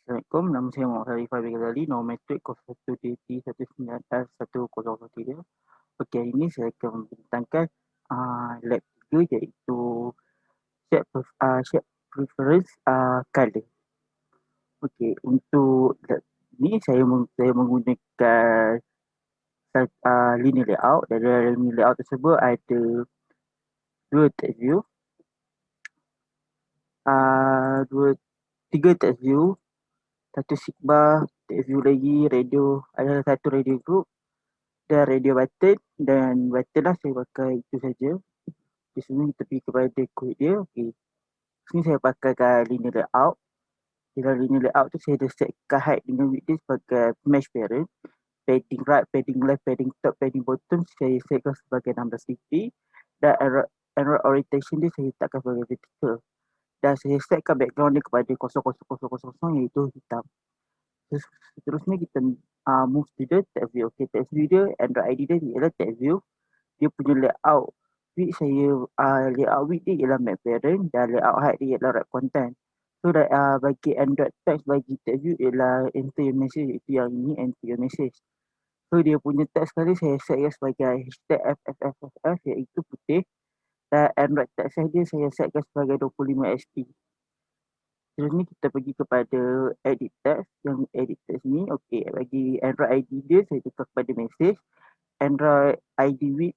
Assalamualaikum, nama saya Muhammad Harifah bin Ghazali, nombor metrik 01DT19S1003. Okey, hari ini saya akan membentangkan lab 3 iaitu shape preference color. Okey, untuk lab ni saya menggunakan linear layout. Dari linear layout tersebut ada dua text view, tiga text view, satu sigma, text view lagi, radio, ada satu radio group dan radio button, dan button lah saya pakai itu saja. Di sini kita pergi kepada kod dia. Okey, sini saya pakai linear layout. Dalam linear layout tu saya ada setkan height dengan width dia sebagai mesh parent. Padding right, padding left, padding top, padding bottom saya setkan sebagai 16 pp. Dan arrow orientation dia saya letakkan sebagai vertical. Dan saya setkan background dia kepada 0000 iaitu hitam. Seterusnya kita move to the text view. Okay, text view dia, Android ID dia ialah text view. Dia punya layout width layout width dia ialah map parent dan layout height dia ialah wrap content. So bagi Android text, bagi text view ialah enter your message, iaitu yang ini enter your message. So dia punya text kali saya set sebagai hashtag FFFFF iaitu putih, dan Android text dia saya setkan sebagai 25 SP. Terus ni kita pergi kepada edit text. Yang edit text ni, okey, bagi Android ID dia saya tukar kepada message. Android ID width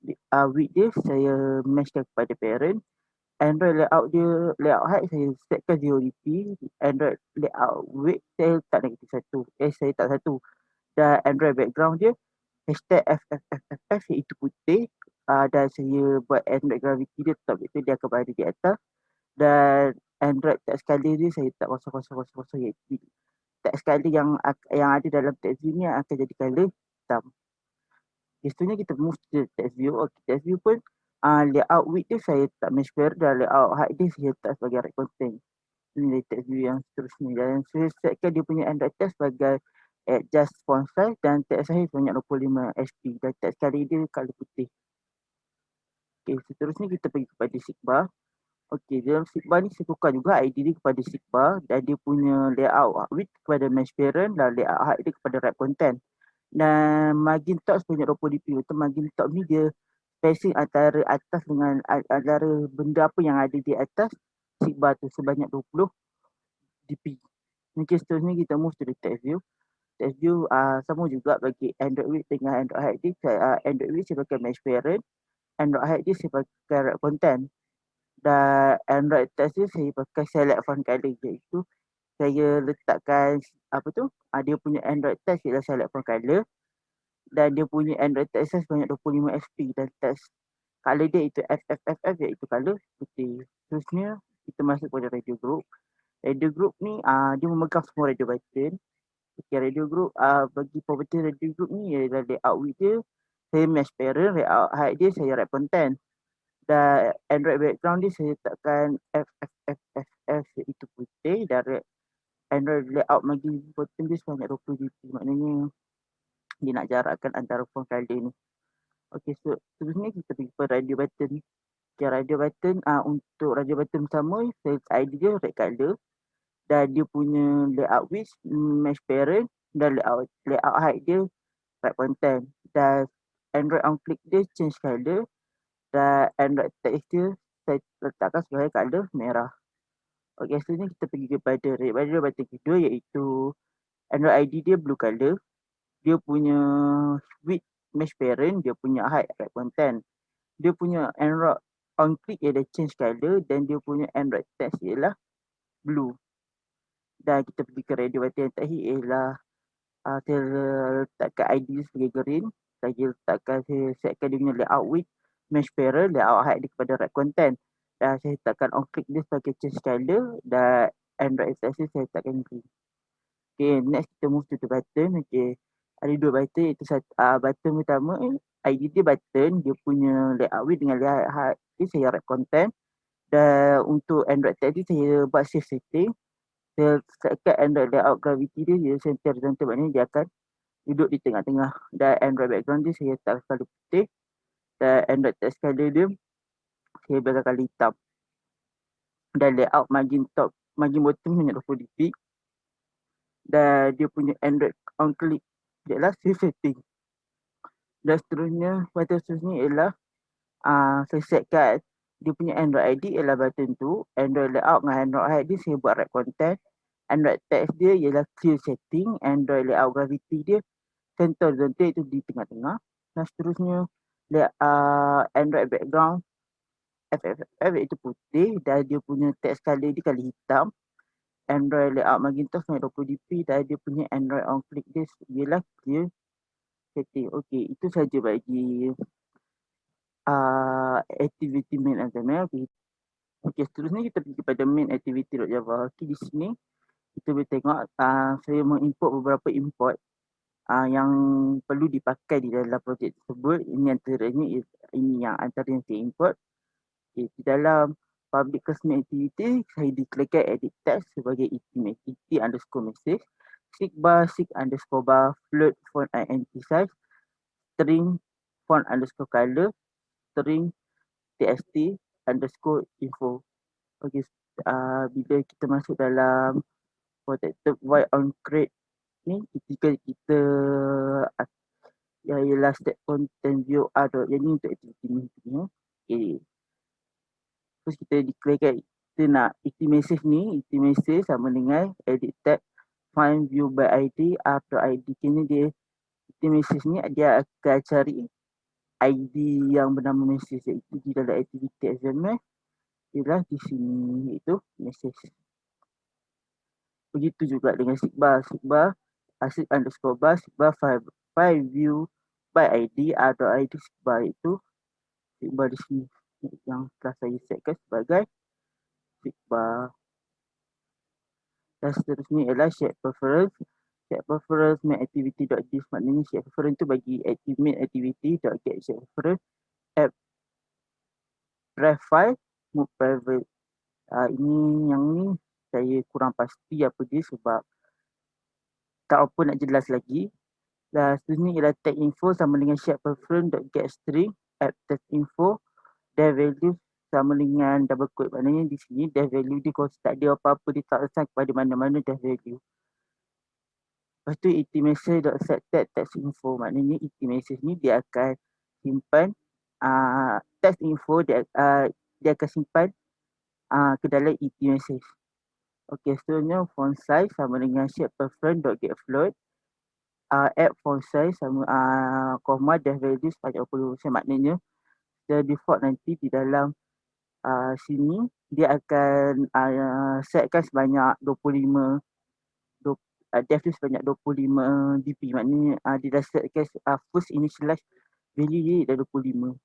dia saya matchkan kepada parent. Android layout dia, layout height saya setkan 0dp. Android layout width saya letak negatif 1. Saya tak 1. Dan Android background dia hashtag FFFFF iaitu putih. Dan saya buat Android gravity dia tetap itu, dia akan berada di atas. Dan Android text color dia saya letak 0000 iaitu text color yang ada dalam text view ni akan jadi color hitam. Biasanya kita move to text view. Okay, text view pun layout width dia saya letak mesh parent dan layout height dia saya letak sebagai right content. Ini text view yang seterusnya. Dan saya setkan dia punya Android text sebagai adjust font size dan text size banyak 25 SP dan text color dia color putih. Okay, seterusnya kita pergi kepada sigma. Okey, dalam sigma ni saya tukar juga ID dia kepada sigma dan dia punya layout width kepada mesh parent dan layout height dia kepada wrap content. Dan margin top sebanyak 20dp. Betul, margin top ni dia spacing antara atas dengan antara benda apa yang ada di atas sigma tu sebanyak 20dp. Mungkin seterusnya kita move to the text view. Text view sama juga bagi Android width dengan Android height dia. Android width saya pakai mesh parent, Android height dia saya pakai wrap content. Dan Android text dia saya pakai select font color, iaitu saya letakkan dia punya Android text ialah select font color dan dia punya Android text size banyak 25 SP dan text color dia itu FFFF iaitu color putih. Seterusnya kita masuk pada radio group. Radio group ni dia memegang semua radio button. Okay, radio group bagi property radio group ni ialah layout width dia saya mesh parent, layout height dia saya wrap content. Dan Android background dia saya letakkan FFFFF iaitu putih, dan Android layout margin bottom dia sebanyak 20dp. Maknanya dia nak jarakkan antara font color ni. Okey, seterusnya kita pergi ke radio button. Okay, radio button untuk radio button pertama saya ID dia red color dan dia punya layout width mesh parent dan layout height dia wrap content. Dan Android on click dia change color dan Android text dia saya letakkan sebagai color merah. Okey, seterusnya kita pergi kepada radio button kedua iaitu Android ID dia blue color. Dia punya width mesh parent, dia punya height wrap content. Dia punya Android on click ialah change color dan dia punya Android text ialah blue. Dan kita pergi ke radio button yang terakhir ialah saya letakkan ID dia sebagai green. Saya setkan dia punya layout width mesh parent, layout height dia kepada wrap content. Dan saya letakkan on click dia sebagai change color dan Android text dia saya letakkan green. Okay, next kita move to the button. Okay, ada dua button iaitu button pertama ID dia button, dia punya layout width dengan layout height dia saya wrap content. Dan untuk Android tadi saya buat save setting. Saya setkan Android layout gravity dia center horizontal, maknanya dia akan duduk di tengah-tengah. Dan Android background dia saya letak color putih. Dan Android text color dia saya bagi color hitam. Dan layout margin top, margin bottom banyak 20dp. dan dia punya Android on click ialah save setting. Dan seterusnya, button seterusnya ialah saya setkan dia punya Android ID ialah button tu, Android layout dengan Android ID saya buat wrap content, Android text dia ialah clear setting, Android layout gravity dia center zone itu di tengah-tengah. Dan seterusnya Android background FFF iaitu putih dan dia punya text color dia color hitam. Android layout Macintosh 20dp dan dia punya Android on click dia ialah clear setting. Okey, itu saja bagi activity main HTML. Okey, seterusnya kita pergi kepada main activity.java. Okey, di sini kita boleh tengok saya mengimport beberapa import yang perlu dipakai di dalam projek tersebut. Ini antaranya, ini yang antara yang saya import. Okay, di dalam public customer activity, saya declarekan edit text sebagai iti underscore message, seek bar, seek underscore bar, float font int size, string font underscore color, string txt underscore info. Okay, bila kita masuk dalam protected void on create ni, ketika kita ialah state content view ada, jadi untuk activity ni. Okay. Terus kita declarekan kita nak iti message ni, iti message sama dengan edit tag find view by ID after ID. Kini dia iti message ni dia akan cari ID yang bernama message iaitu di dalam activity XML ialah di sini iaitu message. Begitu juga dengan seekbar asyik underscore bar seekbar find view by ID atau ID seekbar itu seekbar di sini yang telah saya setkan sebagai seekbar. Dan seterusnya ialah shared preference. Shared preference main activity.div, maknanya shared preference tu bagi main activity.get shared preference app ref file move private. Ini yang ni saya kurang pasti apa dia sebab tak apa nak jelas lagi. Dan seterusnya ialah tag info sama dengan shared preference.get string app test info dan value sama dengan double quote, maknanya di sini dev value dia kalau tak ada apa-apa dia tak assign kepada mana-mana dev value. Lepas tu iti message.set tag text info, maknanya iti message ni dia akan simpan text info dia akan simpan ke dalam iti message. Okey, seterusnya font size sama dengan shape preference.get float add font size sama comma dev value sebanyak 20%, maknanya the default nanti di dalam sini dia akan setkan sebanyak 25 def tu sebanyak 25 dp, maknanya dia dah setkan first initialize value dia dah 25.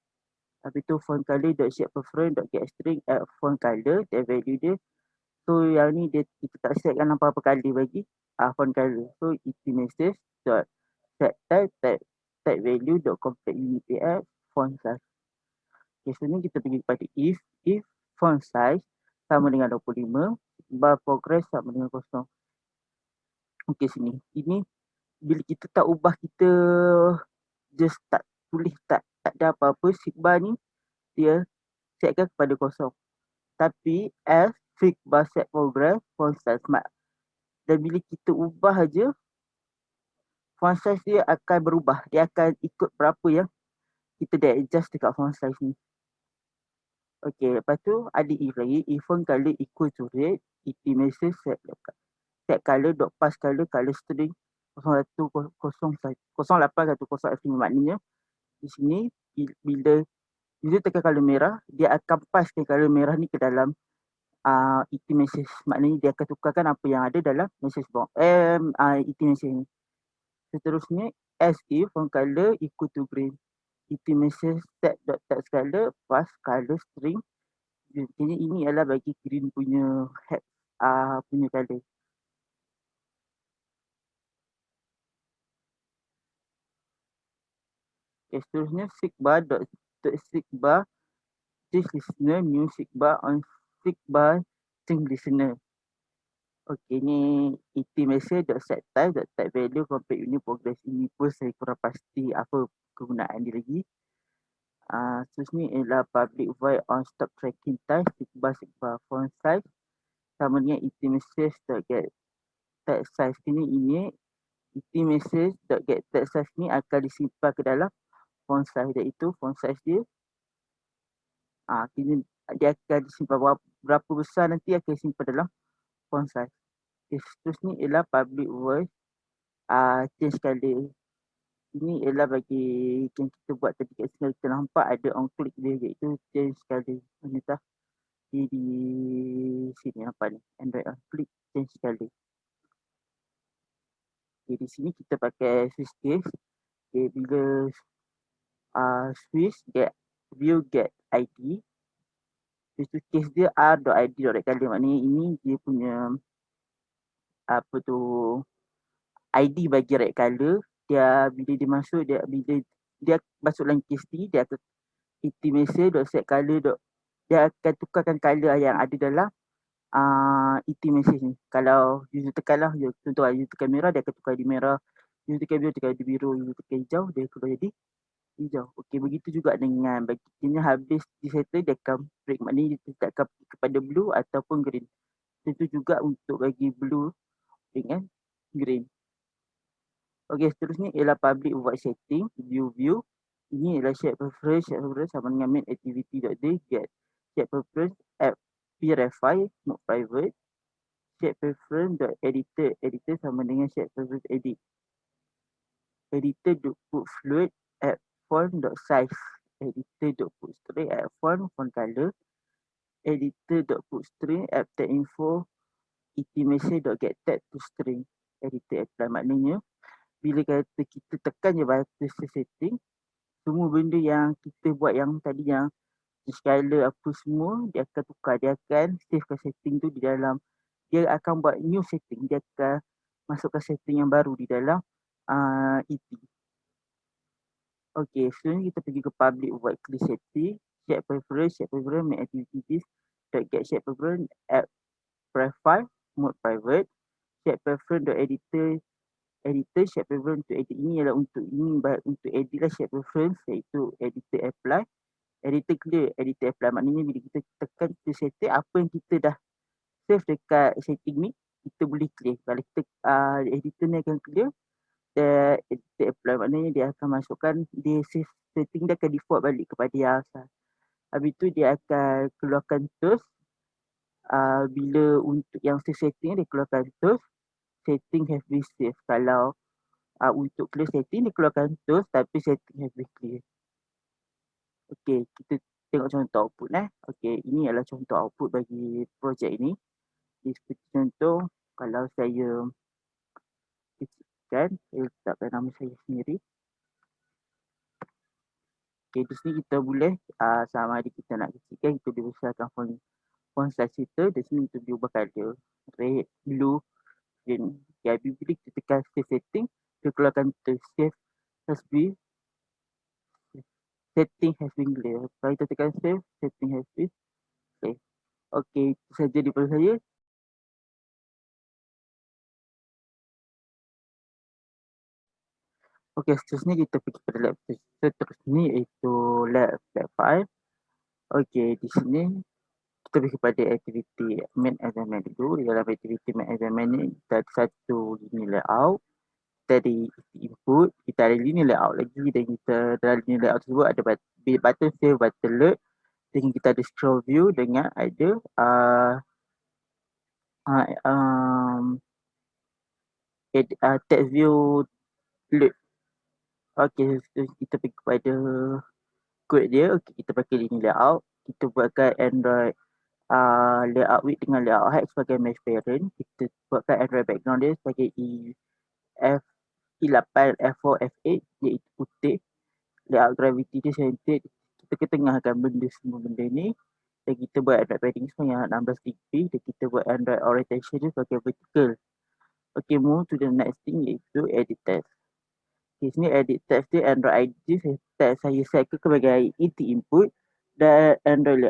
Habis tu font color .shape preference .get string add font color dan value dia. So yang ni dia kita tak setkan apa-apa color bagi font color. So iti message dot set type value dot complete unit add font size. Okay, so ni kita pergi kepada if font size sama dengan 25, bar progress sama dengan 0. Okey, sini. Ini bila kita tak ubah, kita just tak tulis, tak ada apa-apa, seekbar ni dia setkan kepada 0. Tapi as seekbar set progress font size dan bila kita ubah aja font size dia akan berubah. Dia akan ikut berapa yang kita dah adjust dekat font size ni. Okey, lepas tu ada if lagi, if font color equal to red, iti message set color dot pass color string 010810F5, maknanya di sini bila user tekan color merah, dia akan passkan color merah ni ke dalam iti message, maknanya dia akan tukarkan apa yang ada dalam message box iti message ni. Seterusnya as if font color equal to green, iti message set dot text color pass color string. Jadi ini adalah bagi green punya head punya color. Okay, seterusnya seekbar dot seekbar this listener new seekbar on seekbar string listener. Okey, ni iti message dot set type dot type value complete unit progress. Ini pun saya kurang pasti apa kegunaan dia lagi. Seterusnya ialah public void on stop tracking type seekbar font size sama dengan iti message dot get text size ini iti.message.get text size ni akan disimpan ke dalam font size, iaitu font size dia kini dia akan disimpan berapa besar nanti akan disimpan dalam font size. Seterusnya ialah public voice change color. Ini ialah bagi yang kita buat tadi kat sini, kita nampak ada on click dia, iaitu change color. Mana tak di sini nampak ni, Android on click change color. Okay, di sini kita pakai switch case. Okay, bila switch get view get ID, switch case dia r.id.color, maknanya ini dia punya apa tu ID bagi red color. Dia bila dia masuk, bila dia masuk dalam case ni, dia akan iti.message.set color. Dia akan tukarkan color yang ada dalam iti.message ni. Kalau user tekan lah, contoh user tekan merah, dia akan tukar di merah. User tekan biru, tekan di biru. User tekan hijau, dia keluar jadi hijau. Okey, begitu juga dengan baginya habis disettle, dia akan break, maknanya dia tidak akan kepada blue ataupun green. Itu juga untuk bagi blue dengan green. Okey, seterusnya ialah public void setting, view. Ini ialah set preference sama dengan main activity.day get set preference app preference not private. Set preference.editor sama dengan set preference edit. Editor.put float app font.size. Editor.put string app font color. Editor.put string app tag info iti.message.get tag to string. Editor apply, maknanya bila kata kita tekan je batas setting, semua benda yang kita buat yang tadi yang color apa semua, dia akan tukar, dia akan savekan setting tu di dalam, dia akan buat new setting, dia akan masukkan setting yang baru di dalam IT. Okey, seterusnya kita pergi ke public void clear setting, set preference main activities get set preference app profile mode private, set preference.editor set preference untuk edit. Ini ialah untuk edit lah set preference, iaitu editor apply. Editor clear, editor apply, maknanya bila kita tekan kita setting apa yang kita dah save dekat setting ni, kita boleh clear. Kalau kita editor ni akan clear, editor apply, maknanya dia akan masukkan, dia save setting dia akan default balik kepada yang asal. Habis tu dia akan keluarkan terus bila untuk yang save setting dia keluarkan terus setting have been saved. Kalau untuk clear setting dia keluarkan terus tapi setting have been clear. Okey, kita tengok contoh output Okey, ini adalah contoh output bagi projek ini. Seperti contoh, kalau saya kecilkan, saya letakkan nama saya sendiri. Okey, di sini kita boleh sama ada kita nak kecilkan, kita boleh besarkan font size kita. Di sini kita diubah color red, blue, green. Okay, bila kita tekan save setting, dia keluarkan save has been setting has been clear. Kalau kita tekan save, setting has been clear. Okey, itu saja daripada saya. Okey, seterusnya kita pergi pada lab seterusnya, iaitu lab 5. Okey, di sini kita pergi pada aktiviti main assignment dulu. Di dalam aktiviti main assignment ni kita ada satu linear layout, kita ada input, kita ada linear layout lagi, dan kita dalam linear layout tersebut ada button save, button load, dan kita ada scroll view dengan ada text view load. Okey, kita pergi kepada kod dia. Okey, kita pakai linear layout, kita buatkan Android layout width dengan layout height sebagai mesh parent. Kita buatkan Android background dia sebagai E8, F4, F8, iaitu putih. Layout gravity dia centered, kita ketengahkan semua benda ni, dan kita buat Android padding semua yang 16 degree, dan kita buat Android orientation dia sebagai vertical. Okay, move to the next thing, iaitu edit text. Okay, sini edit text dia Android ID saya set ke sebagai int input, dan Android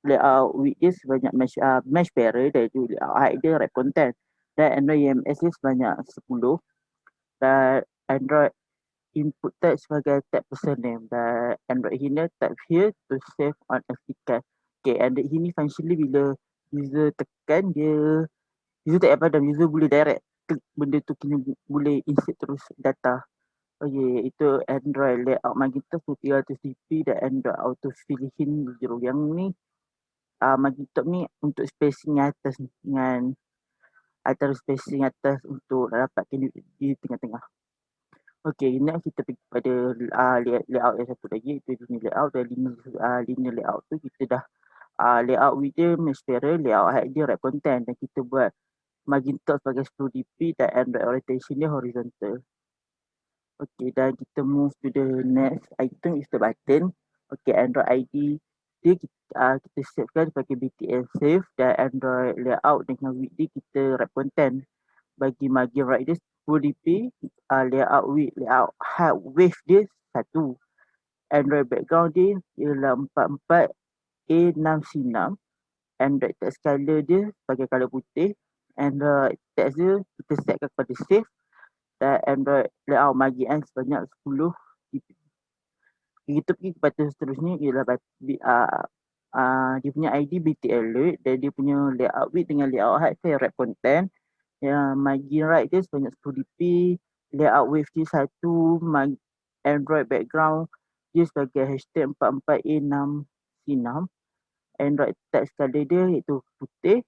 layout width dia sebanyak mesh parent, dan layout height dia wrap content, dan Android EMS dia sebanyak 10, dan Android input text sebagai tag person name, dan Android here type here to save on FTK. Okay, Android ini functionally bila user tekan dia, user tak payah padam, user boleh direct klik benda tu kena boleh insert terus data. Okey, itu Android layout Magneto 300dp dan Android auto fill in 0. Yang ni Magneto ni untuk spacing atas ni, dengan antara spacing atas untuk dapatkan di tengah-tengah. Okey, next kita pergi pada layout yang satu lagi, itu linear layout. Dan linear layout tu kita dah layout width dia mesh square, layout height dia right content, dan kita buat margin top sebagai 10dp dan Android orientation dia horizontal. Okey, dan kita move to the next item is the button. Okey, Android ID dia kita savekan sebagai BTN save, dan Android layout dengan width dia kita wrap content. Bagi margin right dia 10dp, layout width, layout height, wave dia 1. Android background dia ialah 44 A6C6. Android text color dia sebagai color putih. Android text dia kita setkan kepada save, dan Android layout margin sebanyak 10 dp. Kita pergi kepada seterusnya ialah dia punya ID BT alert, dan dia punya layout width dengan layout height saya wrap content. Yang margin right dia sebanyak 10dp, layout wave dia 1, Android background dia sebagai hashtag 44A6C6. Android text color dia iaitu putih.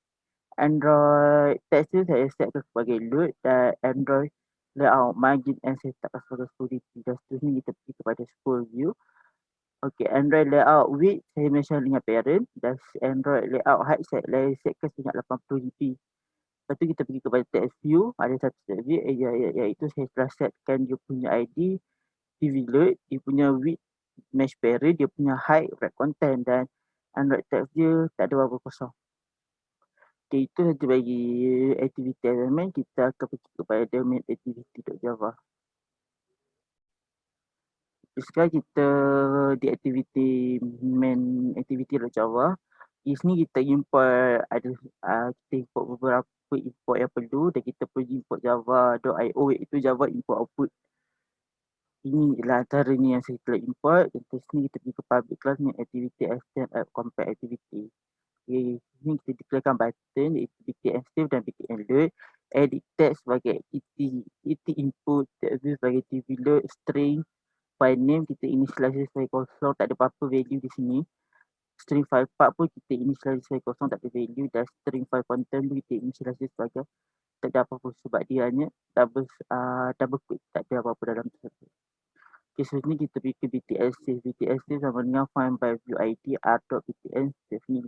Android text dia saya setkan sebagai load, dan Android layout margin saya letakkan sebagai 10dp. Dan seterusnya kita pergi kepada scroll view. Okey, Android layout width saya mention dengan parent, dan Android layout height saya setkan sebanyak 80dp. Lepas tu kita pergi kepada text view, ada satu text view iaitu saya telah setkan dia punya ID TV load, dia punya width mesh parent, dia punya height wrap content, dan Android text dia tak ada apa-apa kosong. Okay, itu saja bagi activity assignment. Kita akan pergi kepada main activity.java. Sekarang kita di activity main activity.java. Di sini kita import kita import beberapa import yang perlu, dan kita pergi import java.io, iaitu Java input output. Ini adalah antaranya yang saya telah import. Dan di sini kita pergi ke public class main activity extend app compare activity. Okay, ini kita declarekan button iaitu BTN save dan BTN load. Edit text sebagai ET input, text view sebagai TV load, string file name kita initialize sebagai kosong, tak ada apa-apa value di sini. String file part pun kita initialize sebagai kosong, tak ada value, dan string file content pun kita initialize sebagai tak ada apa-apa sebab dia hanya double quote, tak ada apa-apa dalam tersebut. Okay, seterusnya kita pergi ke BTN save. BTN save sama dengan find by view ID r.btn save ni.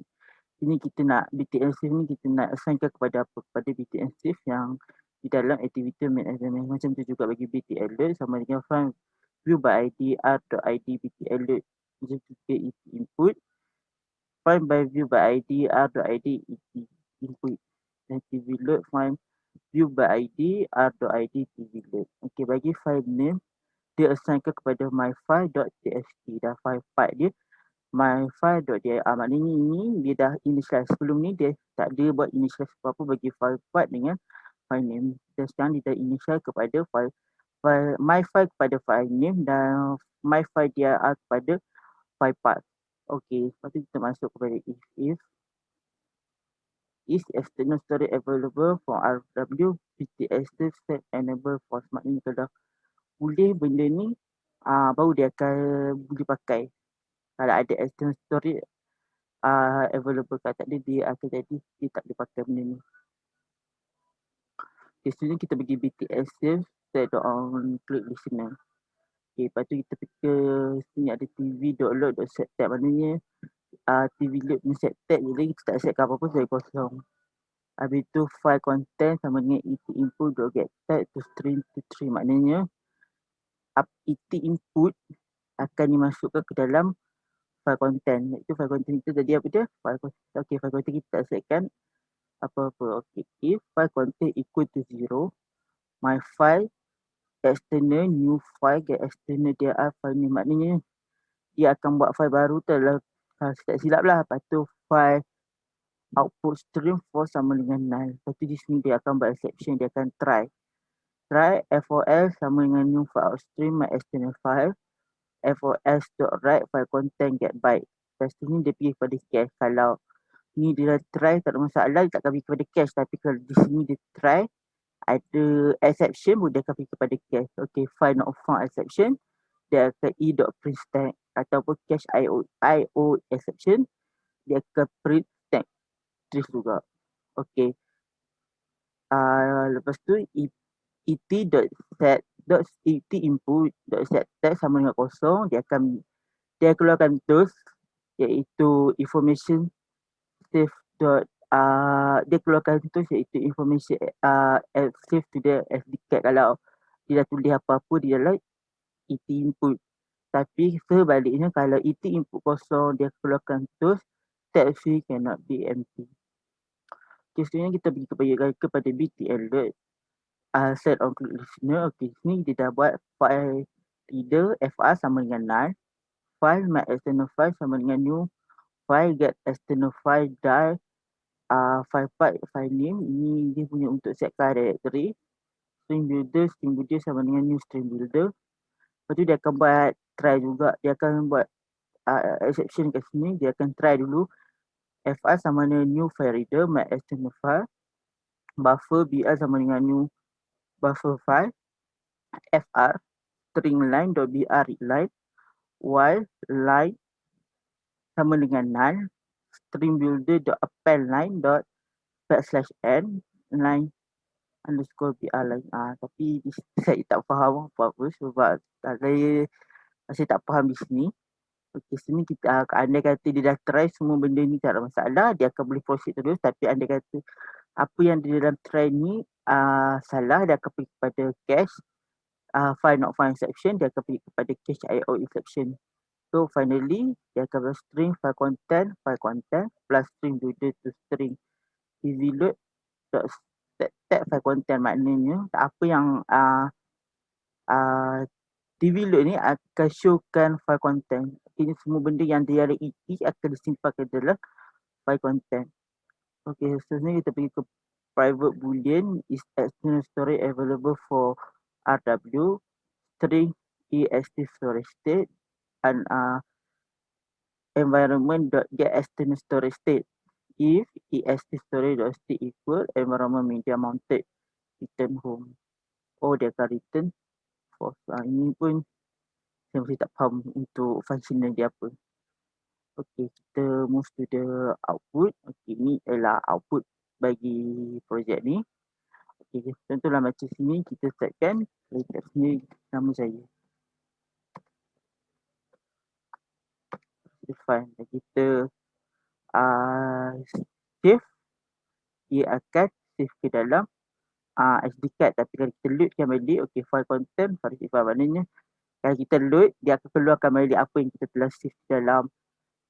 Ini kita nak BTN save ni kita nak assignkan kepada apa? Kepada BTN save yang di dalam activity main assignment. Macam tu juga bagi BTN alert sama dengan find view by ID r.id BTN alert. Macam kita input find by view by ID r.id input, dan TV load find view by ID r.id TV load. Okey, bagi file name dia assignkan kepada myfile.txt, dan file part dia myfile.dir. Maknanya ini dia dah initialize. Sebelum ni dia tak ada buat initialize apa-apa bagi file part dengan file name. Dan sekarang dia dah initialize kepada file myfile kepada file name, dan myfile.dir kepada file part. Okey, lepas tu kita masuk kepada if is external storage available for RW BTS set enable for smart. Ini kalau dah boleh benda ni baru dia akan boleh pakai. Kalau ada external storage available, kat tak dia akan jadi dia tak boleh pakai benda ni. Okay, seterusnya kita pergi BTS save set on click listener. Okay, lepas tu kita pergi ke sini ada tv.load.set tab. Maknanya TV load ni set tab je lagi, kita tak setkan apa-apa sebagai kosong. Habis tu file content sama dengan et input.get tag to string to tree. Maknanya et input akan dimasukkan ke dalam file content. Itu file content itu jadi apa dia? File content. Okay, file content kita tak setkan apa-apa. Okay, if file content equal to 0, my file external new file get external dir file ni. Maknanya dia akan buat file baru tu adalah tak silap lah. Lepas tu file output stream false sama dengan null. Lepas tu di sini dia akan buat exception, dia akan try FOL sama dengan new file outstream my external file FOS.write file content get byte. Lepas tu ni dia pergi kepada cache. Kalau ni dia try tak ada masalah, dia tak akan pergi kepada cache. Tapi kalau di sini dia try ada exception pun dia akan pergi kepada cache. Okay, file not found exception, dia akan e.print stack ataupun cache IO exception, dia akan print stack trace juga. Okay. Lepas tu et input set text sama dengan kosong, dia keluarkan terus, iaitu information save dia keluarkan terus iaitu information save to the SD card kalau dia dah tulis apa-apa di dalam et input. Tapi sebaliknya kalau et input kosong, dia keluarkan terus text field cannot be empty. Okay, seterusnya kita pergi kepada BT alert. Set on click listener. Okay, sini kita dah buat file reader FR sama dengan null, file my external file sama dengan new, file get external file die, file path, file name, ini dia punya untuk setkan directory, string builder sama dengan new string builder. Lepas tu dia akan buat try juga, dia akan buat exception kat sini, dia akan try dulu FR sama dengan new file reader my external file, buffer BR sama dengan new buffer file, FR string line.br read line, while line sama dengan null, string builder.append line.n line underscore br line. Tapi saya tak faham apa-apa sebab saya masih tak faham di sini. Okey, sini kita andai kata dia dah try semua benda ni tak ada masalah, dia akan boleh proceed terus. Tapi andai kata apa yang di dalam try ni salah, dia akan pergi kepada cache file not found exception, dia akan pergi kepada cache IO exception. So finally dia akan string file content plus string builder to string evaluate tag file content. Maknanya apa yang evaluate ni akan showkan file content. Ini semua benda yang dia ada et akan disimpan ke dalam file content. Okay, seterusnya kita pergi ke private boolean is external storage available for RW string ext storage state and environment.get external storage state. If ext storage.state equal environment media mounted, return home. Oh, dia akan return false. Ini pun saya masih tak faham untuk functional dia apa. Okay, kita move to the output. Okay, ni adalah output bagi projek ni. Okay, contohlah macam sini kita setkan kat sini nama saya. Define. Kita save, dia akan save ke dalam SD card. Tapi kalau kita loadkan balik, okay, file content, file maknanya kalau kita load, dia akan keluarkan balik apa yang kita telah save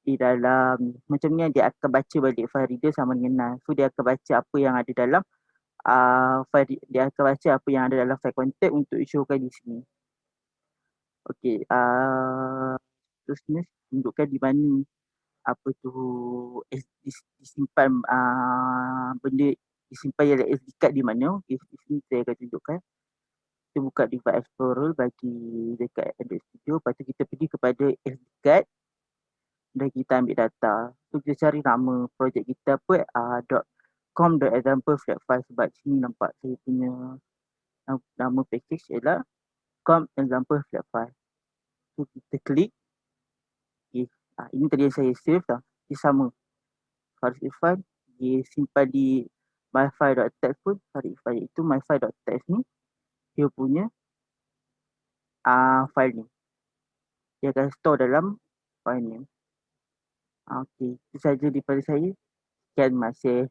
di dalam macam ni, dia akan baca balik file reader sama dengan null. So dia akan baca apa yang ada dalam dia akan baca apa yang ada dalam file content untuk showkan di sini. Okay, terusnya tunjukkan di mana apa tu disimpan benda disimpan dalam SD card di mana. Okay, di sini saya akan tunjukkan. Kita buka device explorer bagi dekat Android Studio. Lepas tu kita pergi kepada SD card dan kita ambil data. So kita cari nama projek kita apa, .com.example flat file. Sebab sini nampak saya punya nama package ialah com example flat file. So kita klik. Okay. Ini tadi yang saya save dah. Dia sama. Farid Irfan, dia simpan di myfile.txt pun Farid Irfan, iaitu myfile.txt ni dia punya file ni. Dia akan store dalam file ni. Okey, itu saja daripada saya. Sekian, terima kasih.